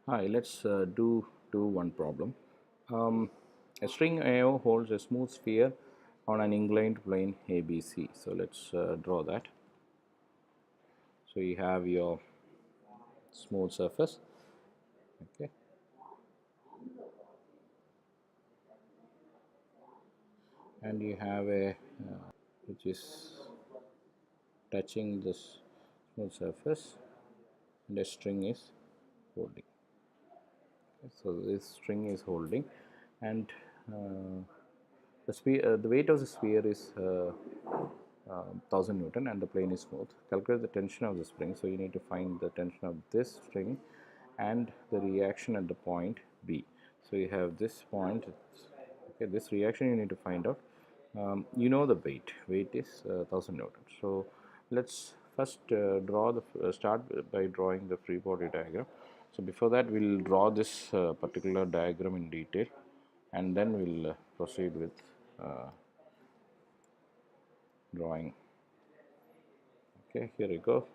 Hi, let's do one problem. A string AO holds a smooth sphere on an inclined plane ABC. So let's draw that. So you have your smooth surface, okay, and you have a which is touching this smooth surface, and a string is holding. Okay, so this string is holding, and the weight of the sphere is 1000 Newton, and the plane is smooth. Calculate the tension of the spring. So you need to find the tension of this string and the reaction at the point B. So you have this point. Okay, this reaction you need to find out. You know the weight. Weight is 1000 Newton. So let's first start by drawing the free body diagram. So before that, we'll draw this particular diagram in detail, and then we'll proceed with drawing. Okay, here we go.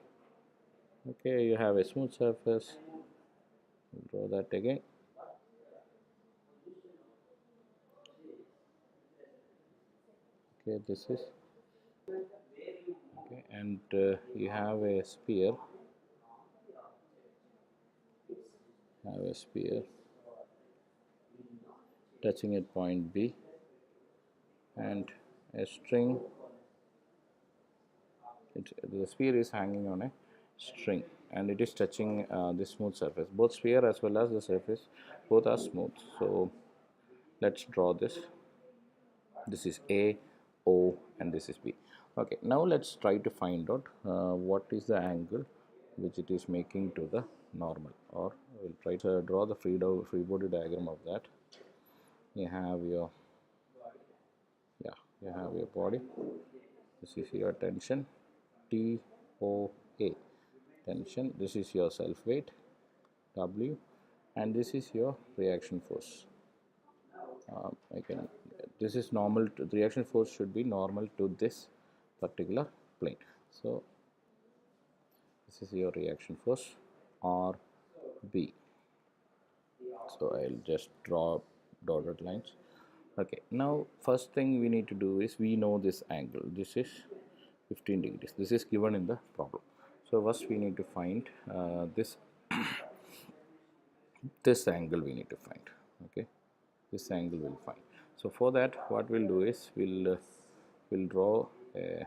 Okay, you have a smooth surface. Draw that again. Okay, this is okay, and you have a sphere. Have a sphere touching at point B, and a string. The sphere is hanging on a string, and it is touching the smooth surface. Both sphere as well as the surface, both are smooth. So let's draw this. This is A, O, and this is B. Okay, now let's try to find out what is the angle which it is making to the normal, or we'll try to draw the free body diagram of that. You have your you have your body. This is your tension, TOA, tension. This is your self weight, W, and this is your reaction force. I can this is normal to, the reaction force should be normal to this particular plane. So this is your reaction force, RB. So I'll just draw dotted lines. Okay, now first thing we need to do is, we know this angle. This is 15 degrees. This is given in the problem. So first we need to find this angle we need to find. Okay, this angle we'll find. So for that, what we'll do is, we'll draw a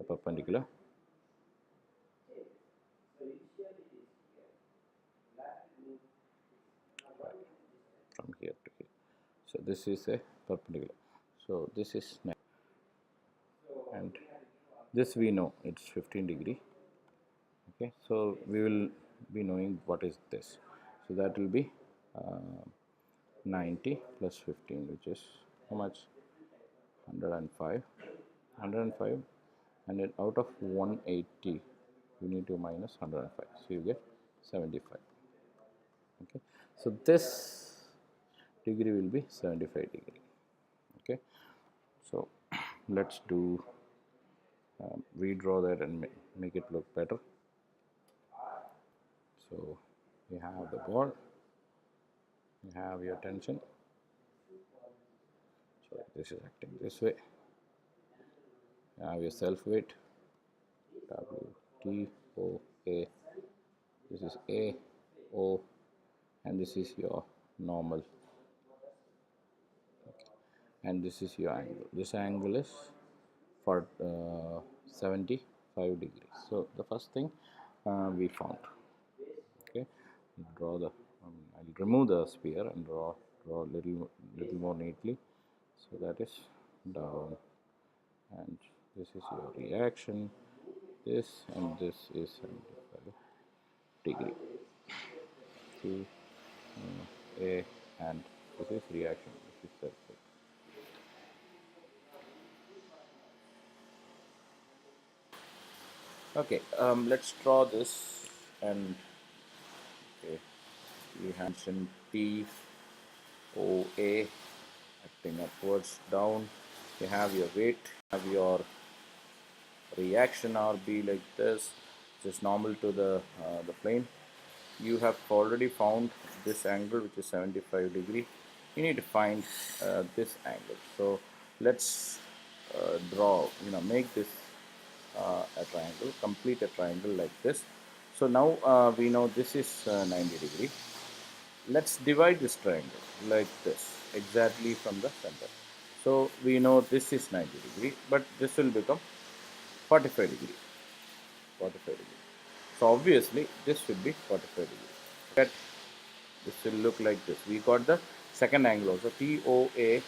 perpendicular from here to here. So this is a perpendicular. So this is 9, and this we know it's 15 degree. Okay, so we will be knowing what is this. So that will be 90 plus 15, which is how much? 105. 105, and then out of 180 you need to minus 105, so you get 75. Okay, so this degree will be 75 degree. Okay, so let's do redraw that and make it look better. So you have the ball, you have your tension, so this is acting this way. You have your self weight, WTOA. This is A, O, and this is your normal, and this is your angle. This angle is for 75 degrees. So the first thing we found. Okay, draw the I'll remove the sphere and draw little more neatly. So that is down, and this is your reaction, this, and this is 75 degree. See, A, and this is reaction, this is circle. Okay, let's draw this, and okay, you have some T, O, A, acting upwards, down. You have your weight, have your reaction RB like this, which is normal to the plane. You have already found this angle, which is 75 degree. You need to find this angle. So let's draw, make this a triangle, complete a triangle like this. So now we know this is 90 degree. Let's divide this triangle like this, exactly from the center. So we know this is 90 degree, but this will become 45 degree. 45 degree. So obviously this should be 45 degree. That this will look like this. We got the second angle also, TOA,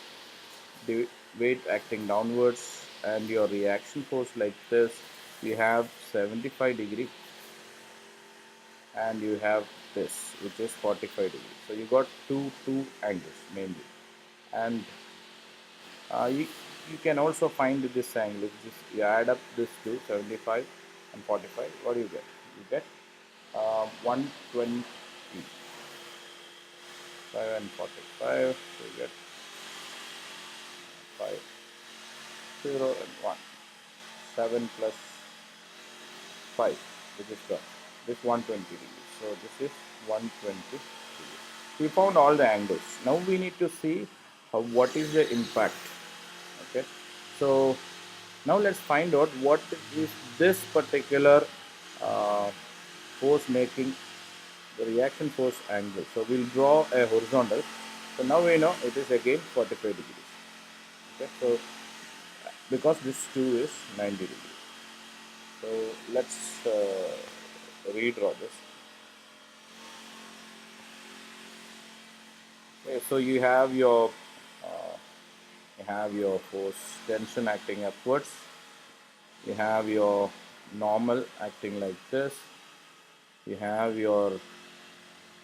the weight acting downwards, and your reaction force like this. You have 75 degree, and you have this, which is 45 degree. So you got two angles mainly, and you can also find this angle. If you add up this to 75 and 45, what do you get? You get 120. 5 and 45, so you get 5, 0 and 1. 7 plus 5, which is this 120 degrees. So this is 120 degrees. We found all the angles. Now we need to see what is the impact. Okay, so now let's find out what is this particular uh, force making the reaction force angle. So we'll draw a horizontal. So now we know it is again 45 degrees. Okay, so because this 2 is 90 degrees. So let's redraw this. Okay, so you have your force tension acting upwards. You have your normal acting like this. You have your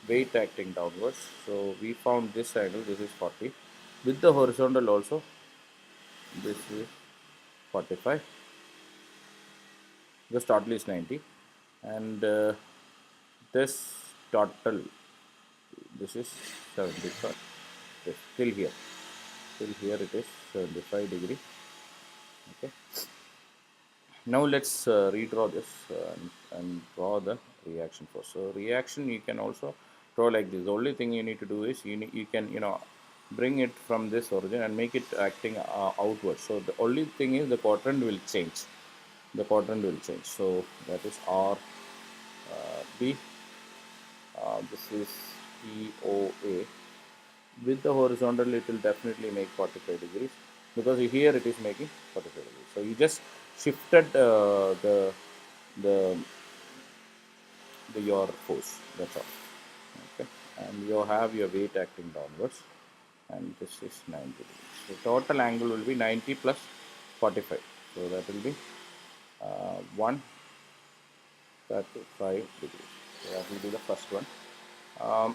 weight acting downwards. So we found this angle. This is 40. With the horizontal also, this is 45. This total is 90, and this total, this is 75. Yes, till here it is 75 degree. Okay, now let's redraw this and draw the reaction force. So reaction you can also draw like this. The only thing you need to do is you can bring it from this origin and make it acting outwards. So the only thing is the quadrant will change. The quadrant will change. So that is R B. This is TOA. With the horizontal it will definitely make 45 degrees, because here it is making 45 degrees. So you just shifted the your force, that's all. Okay, and you have your weight acting downwards, and this is 90 degrees. So total angle will be 90 plus 45, so that will be 135 degrees. So that will be the first one. um,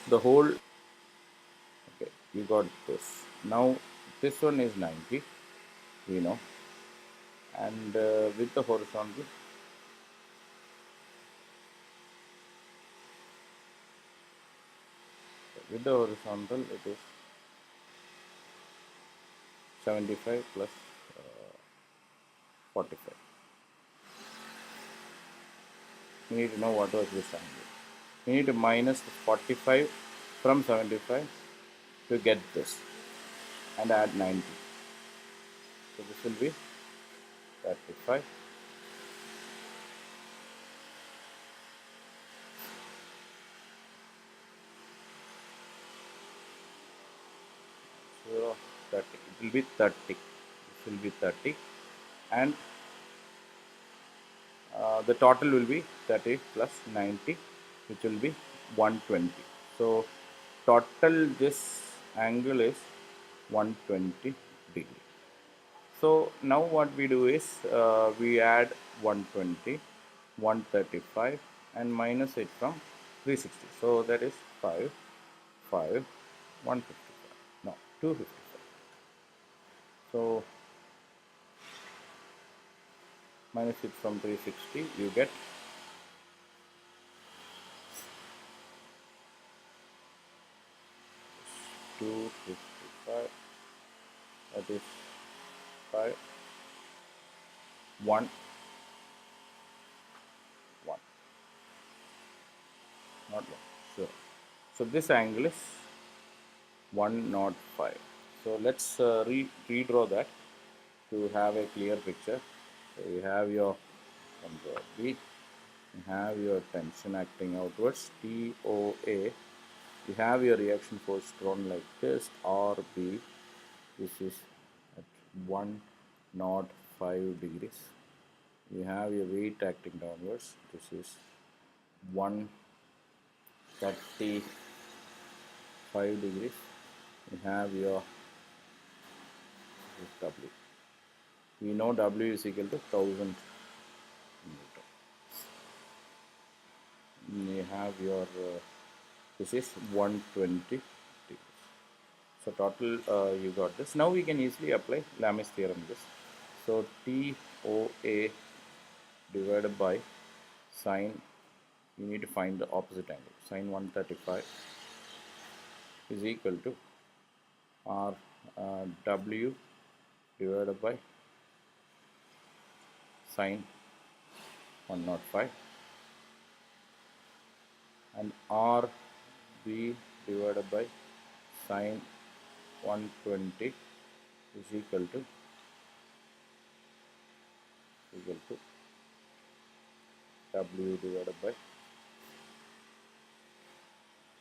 the whole, okay, you got this. Now this one is 90, we know, and with the horizontal, it is 75 plus 45. You need to know what was this angle. You need to minus 45 from 75 to get this, and add 90. So this will be 35. So 30. It will be 30. This will be 30, and the total will be 30 plus 90, which will be 120. So total this angle is 120 degree. So now what we do is we add 120, 135, and minus it from 360. So that is 5, 5, 155. No, 255. So minus it from 360, you get 255. That is 5, 1. not 1. So this angle is 105. So let's redraw that to have a clear picture. So you have your control B, you have your tension acting outwards, TOA, you have your reaction force drawn like this, RB, this is at 105 degrees. You have your weight acting downwards, this is 135 degrees. You have your W. We know W is equal to 1000 Newton. You have your this is 120 degrees. So total you got this. Now we can easily apply Lamis theorem this. So TOA divided by sine, you need to find the opposite angle. Sine 135 is equal to R W divided by sine 105 and RB divided by sine 120 is equal to W divided by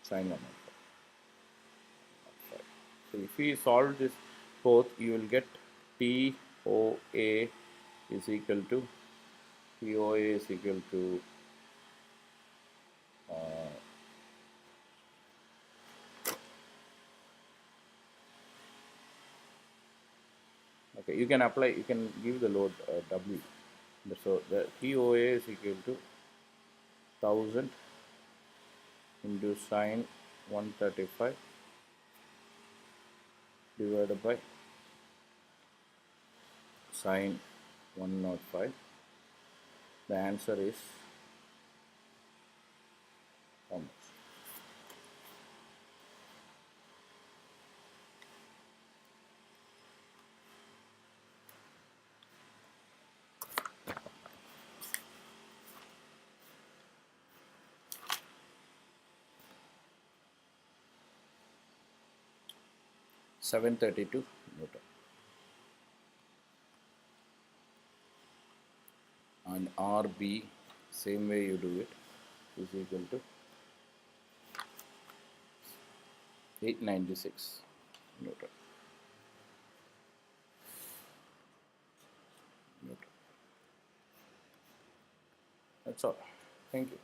sine 105. So if we solve this both, you will get TOA is equal to okay, you can apply, you can give the load W. So the TOA is equal to 1000 into sine 135 divided by sine 105. The answer is how much? $732 Newton. And RB, same way you do it, is equal to 896 Newton. That's all. Thank you.